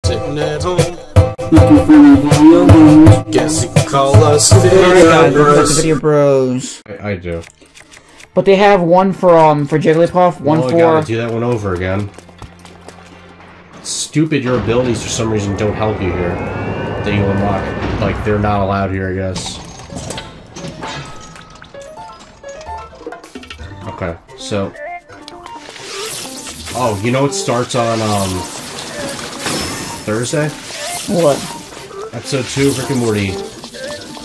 sitting at home. Looking for video games. Guess you could call us Vidya Bros. I do. But they have one for Jigglypuff, one for... I gotta do that one over again. Stupid, your abilities for some reason don't help you here. That you unlock. Like, they're not allowed here, I guess. Okay, so... Oh, you know what starts on, Thursday? What? Episode 2 of Rick and Morty.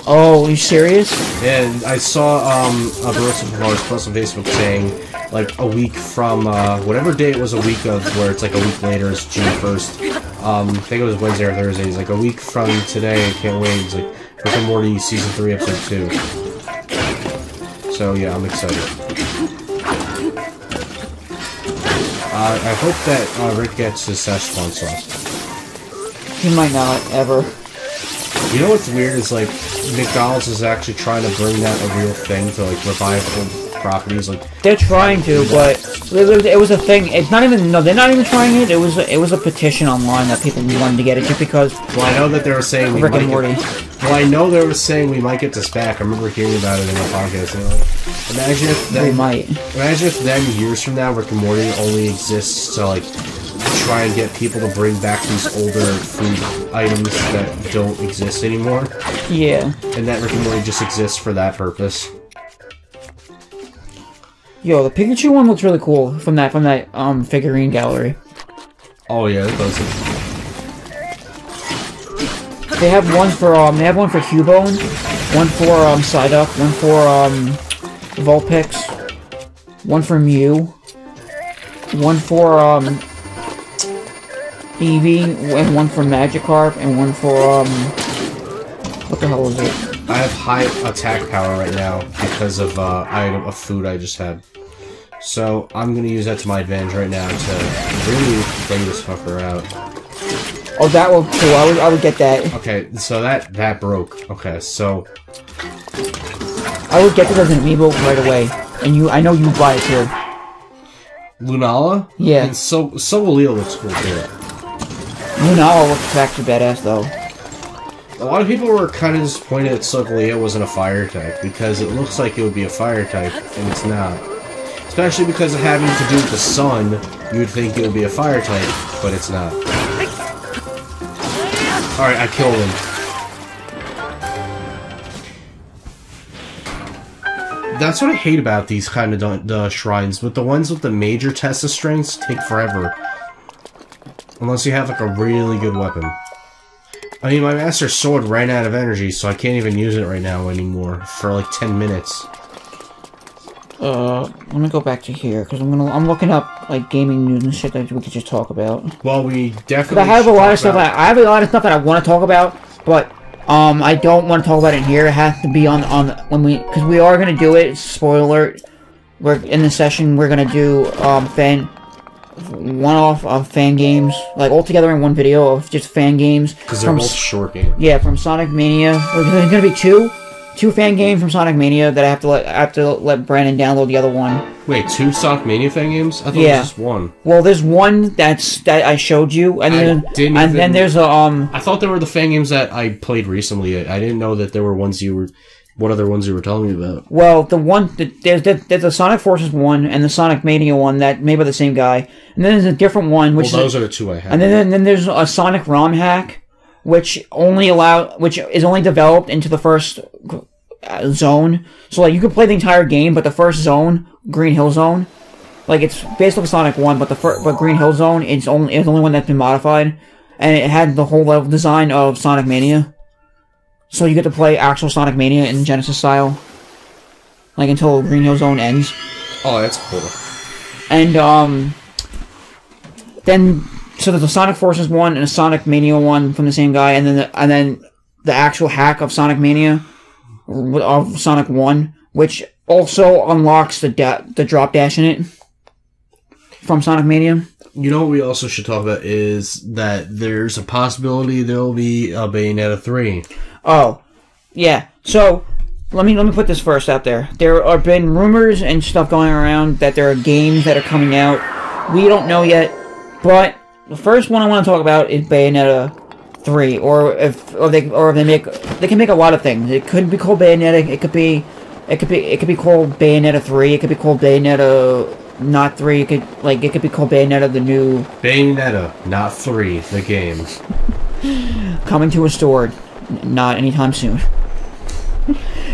Oh, are you serious? And I saw, a Barossa post on Facebook saying, like, a week from, whatever day it was a week of, where it's like a week later, it's June 1st. I think it was Wednesday or Thursday. He's like, a week from today, I can't wait. He's like, Rick and Morty Season 3, Episode 2. So, yeah, I'm excited. I hope that, Rick gets his Szechuan sauce. He might not, ever. You know what's weird is, like, McDonald's is actually trying to bring that a real thing to, like, revive old properties, like... They're trying to, but it was a thing. It's not even... No, they're not even trying it. It was a petition online that people wanted to get it just because... Well, I know that they were saying we Rick might and Morty. Well, I know they were saying we might get this back. I remember hearing about it in the podcast. And, like, imagine if then... We might. Imagine if then, years from now, Rick and Morty only exists to, like... try and get people to bring back these older food items that don't exist anymore. Yeah. And that Rick and Morty just exists for that purpose. Yo, the Pikachu one looks really cool from that figurine gallery. Oh yeah, it does. They have one for Cubone, one for Psyduck, one for Vulpix, one for Mew, one for Eevee, and one for Magikarp, and one for, what the hell is it? I have high attack power right now because of, a food I just had. So, I'm gonna use that to my advantage right now to really play this fucker out. Oh, that one too. I would get that. Okay, so that broke. Okay, so... I would get it as an amiibo right away. And I know you buy it too. Lunala? Yeah. And so Leo looks cool too. Lunala looks actually badass though. A lot of people were kind of disappointed that Sokoleo wasn't a fire type, because it looks like it would be a fire type, and it's not. Especially because of having to do with the sun, you would think it would be a fire type, but it's not. Alright, I killed him. That's what I hate about these kind of shrines, but the ones with the major test of strengths take forever. Unless you have, like, a really good weapon. I mean, my Master Sword ran out of energy, so I can't even use it right now anymore for, like, 10 minutes. Let me go back to here, because I'm looking up, like, gaming news and shit that we could just talk about. Well, we definitely I have a lot of stuff that I want to talk about, but, I don't want to talk about it here. It has to be because we are going to do it. Spoiler alert. In the session, we're going to do, one-off of fan games, like all together in one video of just fan games. Because they're both short games. Yeah, from Sonic Mania. There's gonna be two fan games from Sonic Mania that I have to let Brandon download the other one. Wait, 2 Sonic Mania fan games? I thought it was just one. Well, there's one that I showed you, and then there's a I thought there were the fan games that I played recently. I didn't know that there were ones you were. What other ones you were telling me about? Well, there's the Sonic Forces one and the Sonic Mania one that made by the same guy, and then there's a different one which those are the 2 I have. And then there's a Sonic ROM hack, which is only developed into the first zone. So like you can play the entire game, but the first zone, Green Hill Zone, like it's based off Sonic 1, but Green Hill Zone is the only one that's been modified, and it had the whole level design of Sonic Mania. So you get to play actual Sonic Mania in Genesis style. Like, until Green Hill Zone ends. Oh, that's cool. And, so there's a Sonic Forces one and a Sonic Mania one from the same guy, and then the actual hack of Sonic Mania, of Sonic 1, which also unlocks the drop dash in it. From Sonic Mania. You know what we also should talk about is that there's a possibility there'll be a Bayonetta 3. Oh, yeah. So, let me put this first out there. There have been rumors and stuff going around that there are games that are coming out. We don't know yet, but the first one I want to talk about is Bayonetta 3, or if they can make a lot of things. It could be called Bayonetta. It could be called Bayonetta 3. It could be called Bayonetta not 3. It could be called Bayonetta the new Bayonetta not 3, the game coming to a store, not anytime soon.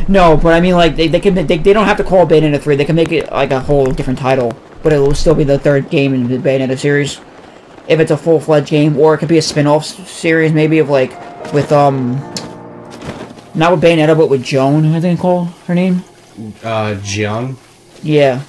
No, but I mean, like they don't have to call it Bayonetta 3. They can make it like a whole different title, but it will still be the third game in the Bayonetta series. If it's a full-fledged game, or it could be a spin-off series, maybe of like with not with Bayonetta, but with Joan, I think call her name. Jian. Yeah.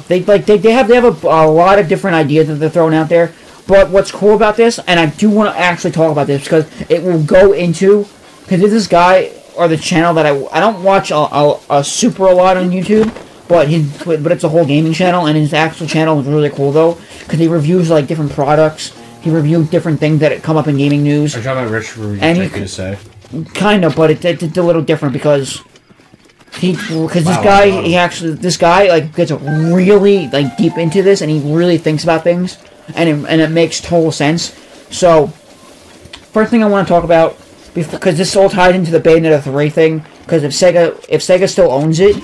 They have a lot of different ideas that they're throwing out there. But what's cool about this, and I do want to actually talk about this because it will go into, because this guy or the channel that I don't watch a super a lot on YouTube. But it's a whole gaming channel, and his actual channel is really cool though, because he reviews like different products. He reviews different things that come up in gaming news. Are you talking about Rich Reviews? And I could say. Kind of, but it's a little different because this guy like gets really like deep into this, and he really thinks about things, and it makes total sense. So, first thing I want to talk about, because this all ties into the Bayonetta 3 thing, because if Sega still owns it,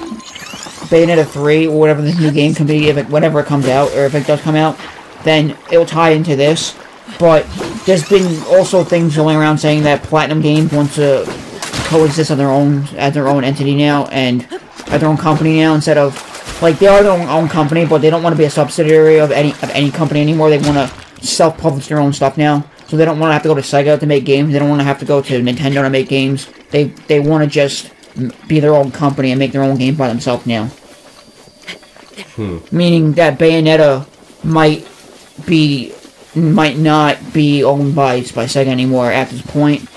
Bayonetta 3, or whatever this new game can be, whenever it comes out, or if it does come out, then it will tie into this. But there's been also things going around saying that Platinum Games wants to coexist as their own entity now, and as their own company now, instead of, like, they are their own company, but they don't want to be a subsidiary of any company anymore. They want to self-publish their own stuff now. So they don't want to have to go to Sega to make games. They don't want to have to go to Nintendo to make games. They want to just be their own company and make their own games by themselves now. Meaning that Bayonetta might not be owned by Sega anymore at this point,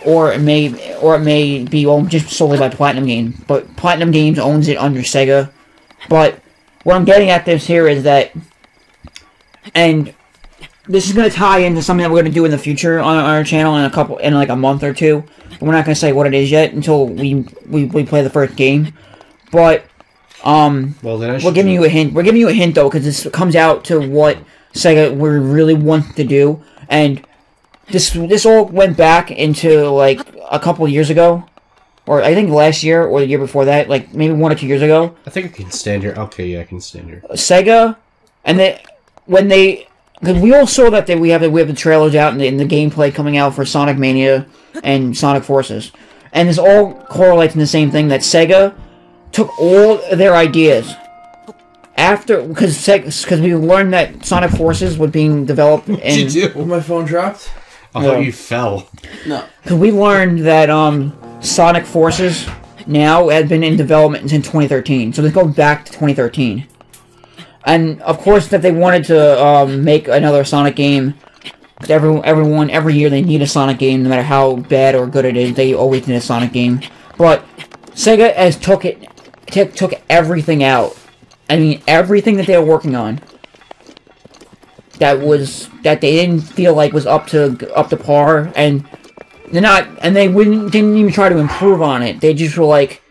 or it may be owned just solely by Platinum Games. But Platinum Games owns it under Sega. But what I'm getting at this here is that, and this is going to tie into something that we're going to do in the future on our channel in like a month or two. We're not going to say what it is yet until we play the first game. But we're giving you a hint. We're giving you a hint though, because this comes out to what Sega really wants to do, and this all went back into like a couple of years ago, or I think last year or the year before that, like maybe 1 or 2 years ago. I think I can stand here. Okay, yeah, I can stand here. Sega, and because we all saw that we have the trailers out and the gameplay coming out for Sonic Mania and Sonic Forces, and this all correlates in the same thing, that Sega took all their ideas after, because we learned that Sonic Forces was being developed. What did you do? My phone dropped. I thought you fell. No. Because we learned that Sonic Forces now had been in development since 2013, so this goes back to 2013. And of course, that they wanted to make another Sonic game. Every year they need a Sonic game, no matter how bad or good it is. They always need a Sonic game. But Sega has took everything out. I mean, everything that they were working on that they didn't feel like was up to par, and they didn't even try to improve on it. They just were like,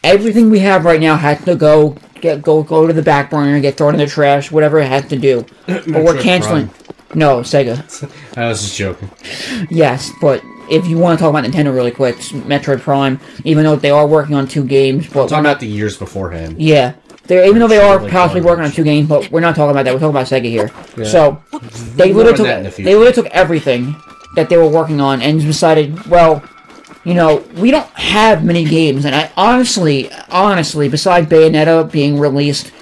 everything we have right now has to go to the back burner, get thrown in the trash, whatever it has to do. But we're canceling. No, Sega. I was just joking. Yes, but if you want to talk about Nintendo really quick, Metroid Prime, even though they are working on 2 games, but I'm talking about the years beforehand. Yeah. Even though they are possibly working on 2 games, but we're not talking about that. We're talking about Sega here. Yeah. So, they literally took everything that they were working on and decided, well, you know, we don't have many games, and I honestly, besides Bayonetta being released,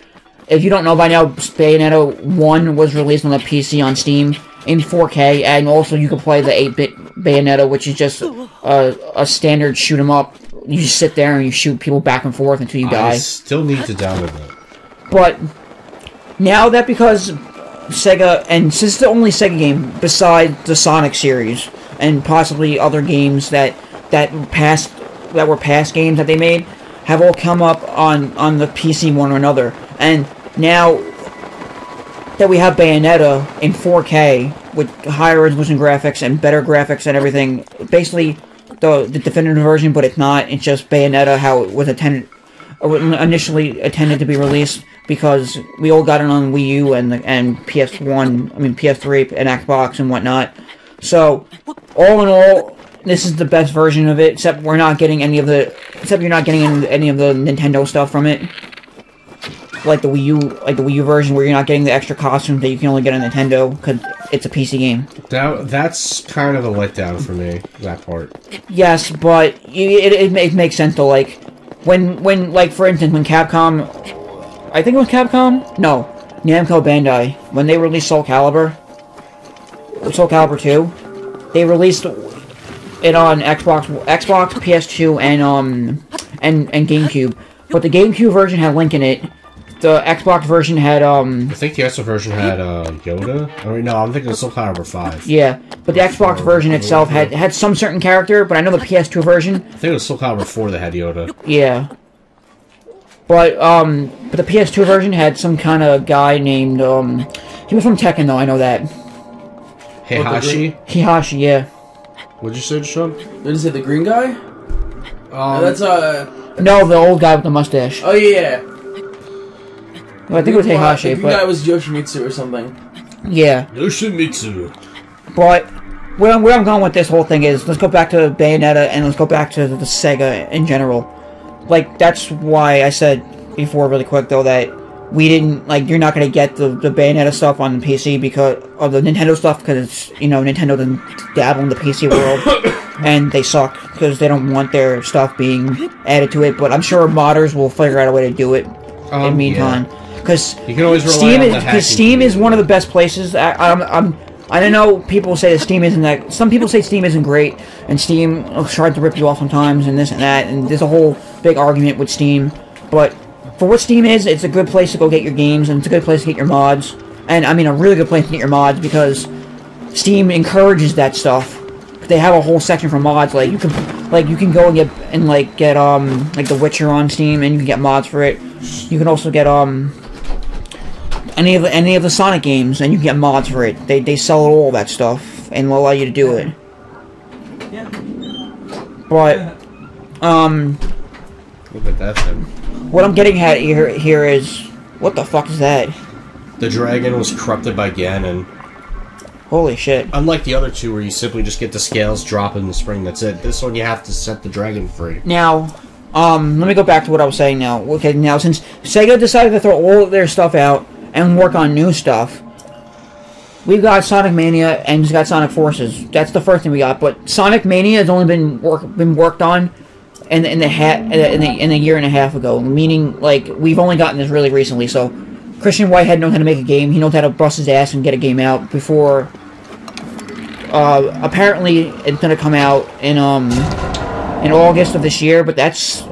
if you don't know by now, Bayonetta 1 was released on the PC on Steam in 4K, and also you can play the 8-bit Bayonetta, which is just a standard shoot 'em up. You just sit there and you shoot people back and forth until you die. I still need to download that. But now that, because Sega, and this is the only Sega game besides the Sonic series and possibly other games that were past games that they made, have all come up on the PC one or another. And now that we have Bayonetta in 4K with higher resolution graphics and better graphics and everything, basically the definitive version, but it's not. It's just Bayonetta how it was initially intended to be released. because we all got it on Wii U and PS1, I mean PS3 and Xbox and whatnot. So, all in all, this is the best version of it, except you're not getting any of the Nintendo stuff from it. Like the Wii U version, where you're not getting the extra costumes that you can only get on Nintendo, because it's a PC game. That's kind of a letdown for me, that part. Yes, but it makes sense though, like, when like, for instance, when Capcom, I think it was Capcom? No, Namco Bandai, when they released Soul Calibur 2, they released it on Xbox, PS2, and GameCube. But the GameCube version had Link in it. The Xbox version had I think the Xbox version had Yoda. I mean, no, I'm thinking of Soul Calibur 5. Yeah, but the Xbox version itself had some certain character. But I know the PS2 version. I think it was Soul Calibur 4 that had Yoda. Yeah. But the PS2 version had some kind of guy named he was from Tekken though. I know that. Heihachi, yeah. What'd you say, Sean? Did you say the green guy? No, that's No, the old guy with the mustache. Oh yeah. Well, I think it was Heihachi, the but guy was Yoshimitsu or something. Yeah. Yoshimitsu. But where I'm going with this whole thing is, let's go back to Bayonetta and let's go back to the Sega in general. Like, that's why I said before really quick though that we didn't, like, you're not going to get the Bayonetta stuff on the PC because of the Nintendo stuff, because it's, you know, Nintendo doesn't dabble in the PC world and they suck because they don't want their stuff being added to it. But I'm sure modders will figure out a way to do it in the meantime. Because Steam is one of the best places. I don't know. People say that Steam isn't that. Some people say Steam isn't great, and Steam tries to rip you off sometimes, and this and that. And there's a whole big argument with Steam. But for what Steam is, it's a good place to go get your games, and it's a good place to get your mods. And I mean, a really good place to get your mods because Steam encourages that stuff. They have a whole section for mods. Like you can go and get like The Witcher on Steam, and you can get mods for it. You can also get any of the Sonic games, and you can get mods for it. They sell all that stuff and will allow you to do it. Yeah. But look at that thing. What I'm getting at here is, what the fuck is that? The dragon was corrupted by Ganon. Holy shit. Unlike the other two where you simply just get the scales, drop in the spring, that's it. This one you have to set the dragon free. Now, let me go back to what I was saying now. Okay, now since Sega decided to throw all of their stuff out and work on new stuff, we've got Sonic Mania and we've got Sonic Forces. That's the first thing we got. But Sonic Mania has only been worked on in a year and a half ago. Meaning, like, we've only gotten this really recently. So Christian Whitehead knows how to make a game. He knows how to bust his ass and get a game out before. Apparently, it's gonna come out in August of this year, but that's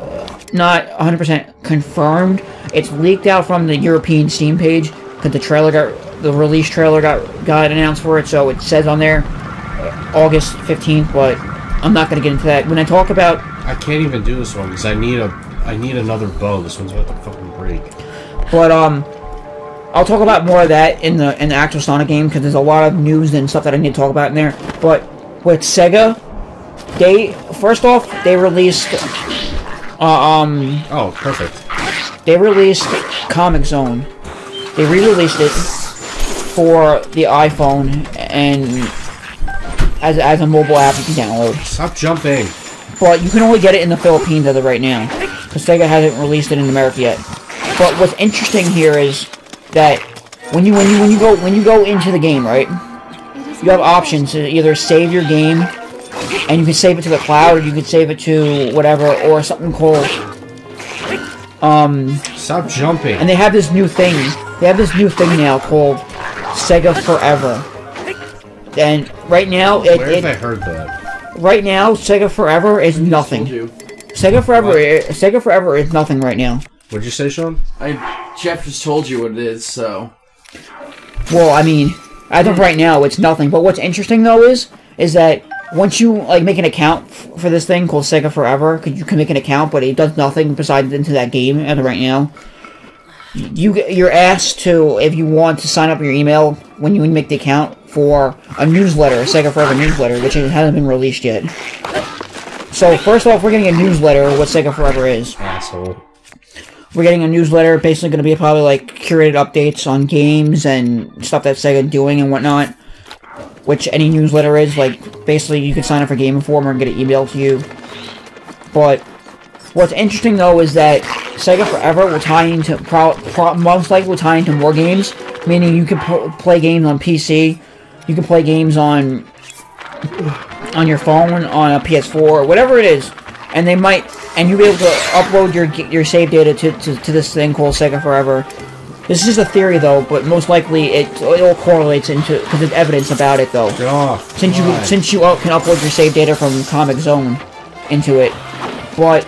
not 100% confirmed. It's leaked out from the European Steam page because the release trailer got announced for it, so it says on there August 15th. But I'm not gonna get into that. When I talk about, I can't even do this one because I need another bow. This one's about to fucking break. But I'll talk about more of that in the actual Sonic game because there's a lot of news and stuff that I need to talk about in there. But with Sega, they released oh, perfect. They released Comic Zone. They re-released it for the iPhone and as a mobile app you can download. Stop jumping. But you can only get it in the Philippines as of right now because Sega hasn't released it in America yet. But what's interesting here is that when you go into the game, right? You have options to either save your game, and you can save it to the cloud, or you can save it to whatever, or something called Stop jumping. And they have this new thing. They have this new thing now called Sega Forever. And right now, where have I heard that? Right now, Sega Forever is nothing. Sega Forever is nothing right now. What'd you say, Sean? Jeff just told you what it is, so. Well, I mean, as of right now, it's nothing. But what's interesting though is that once you make an account for this thing called Sega Forever, because you can make an account, but it does nothing besides into that game as of right now. You're asked to, if you want to sign up your email when you make the account for a newsletter, a Sega Forever newsletter, which hasn't been released yet. So first off, we're getting a newsletter of what Sega Forever is. Asshole. We're getting a newsletter, basically going to be probably like curated updates on games and stuff that Sega doing and whatnot. Which any newsletter is, like, basically you can sign up for Game Informer and get it emailed to you. But what's interesting though is that Sega Forever will tie into, most likely will tie into more games, meaning you can play games on PC, you can play games on your phone, on a PS4, whatever it is. And you'll be able to upload your save data to this thing called Sega Forever. This is a theory though, but most likely it all correlates into, because there's evidence about it though. Oh, since you can upload your save data from Comic Zone into it. But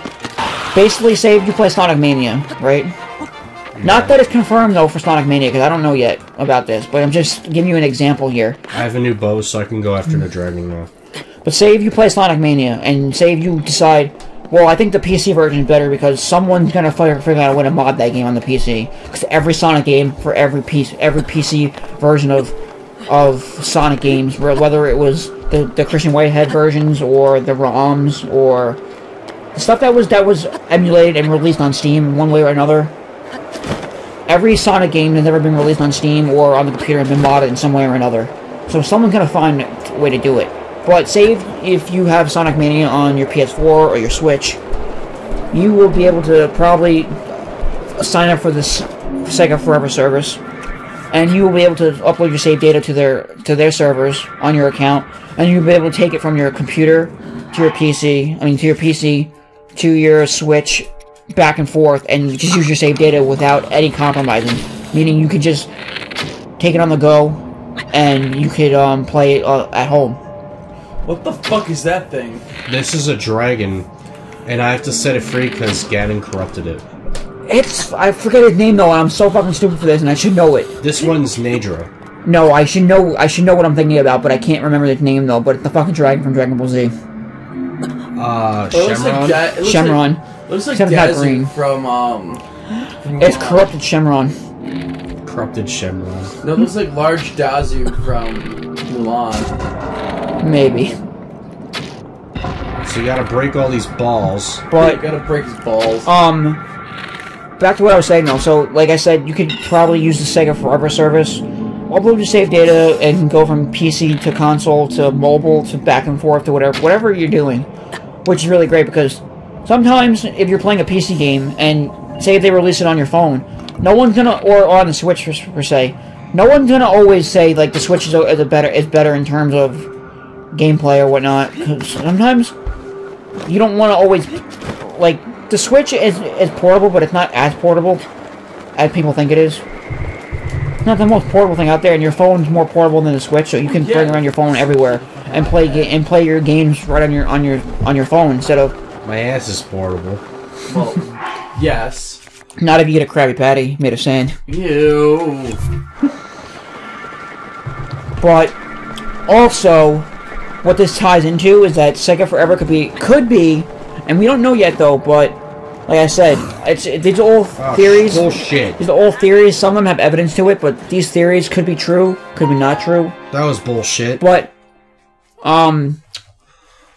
basically, say you play Sonic Mania, right? Yeah. Not that it's confirmed though for Sonic Mania, because I don't know yet about this, but I'm just giving you an example here. I have a new bow, so I can go after the dragon now. But say if you play Sonic Mania, and say if you decide, well, I think the PC version is better because someone's gonna figure out a way to mod that game on the PC. Because every Sonic game for every PC version of Sonic games, whether it was the Christian Whitehead versions or the ROMs or the stuff that was emulated and released on Steam one way or another. Every Sonic game has ever been released on Steam or on the computer and been modded in some way or another. So someone's gonna find a way to do it. But say if you have Sonic Mania on your PS4 or your Switch, you will be able to probably sign up for this Sega Forever service, and you will be able to upload your save data to their servers on your account, and you'll be able to take it from your computer to your PC, to your Switch, back and forth, and just use your save data without any compromising. Meaning you could just take it on the go, and you could play it at home. What the fuck is that thing? This is a dragon, and I have to set it free because Ganon corrupted it. I forget his name though, and I'm so fucking stupid for this, and I should know it. This one's Nadra. No, I should know what I'm thinking about, but I can't remember the name though, but it's the fucking dragon from Dragon Ball Z. Shenron? Shenron. Looks like green. from It's corrupted Shenron. Corrupted Shenron. No, it looks like large Dazu from Mulan. Maybe. So you gotta break all these balls. But you gotta break his balls. Back to what I was saying though. So, like I said, you could probably use the Sega Forever service, upload your save data, and go from PC to console to mobile to back and forth to whatever you're doing, which is really great because sometimes if you're playing a PC game and say they release it on your phone, no one's gonna, or on the Switch per se, no one's gonna always say like the Switch is better in terms of gameplay or whatnot, because sometimes you don't want to always, like, the Switch is portable, but it's not as portable as people think it is. It's not the most portable thing out there, and your phone's more portable than the Switch, so you can bring around your phone everywhere and play your games right on your phone instead of. My ass is portable. Well, yes. Not if you get a Krabby Patty made of sand. Ew. But also, what this ties into is that Sega Forever could be, and we don't know yet though, but like I said, these are all theories. Bullshit. These are all theories. Some of them have evidence to it, but these theories could be true, could be not true. That was bullshit. But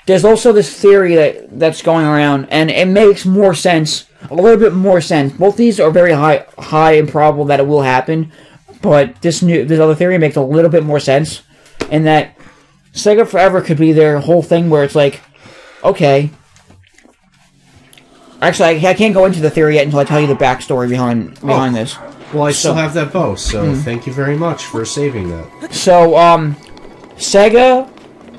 there's also this theory that's going around, and it makes more sense, a little bit more sense. Both these are very high and probable that it will happen, but this other theory makes a little bit more sense, in that Sega Forever could be their whole thing where it's like, okay. Actually, I can't go into the theory yet until I tell you the backstory behind this. Well, I still have that bow, so thank you very much for saving that. So, Sega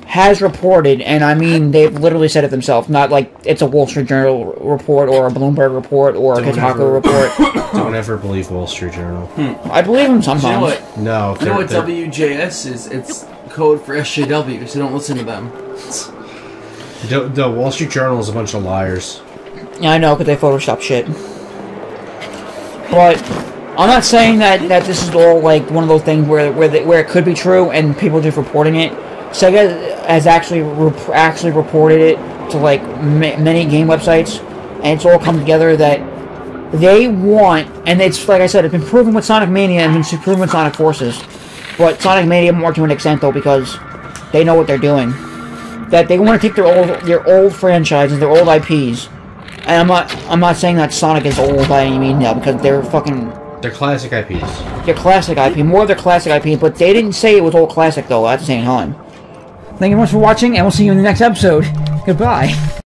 has reported, and I mean, they've literally said it themselves, not like it's a Wall Street Journal report or a Bloomberg report or a Kotaku report. Don't ever believe Wall Street Journal. I believe them sometimes. You know what? No. You know what WJS is? It's code for SJW, so don't listen to them. The Wall Street Journal is a bunch of liars. Yeah, I know, because they Photoshop shit. But I'm not saying that this is all like one of those things where it could be true and people just reporting it. Sega has actually reported it to like many game websites, and it's all come together that they want, and it's like I said, it's been proven with Sonic Mania and it's been proven with Sonic Forces, but Sonic Mania more to an extent though because they know what they're doing. That they want to take their old franchises, their old IPs, And I'm not saying that Sonic is old by any means now, because they're classic IPs. They're classic IP, more of their classic IP, but they didn't say it was all classic though at the same time. Thank you very much for watching, and we'll see you in the next episode. Goodbye.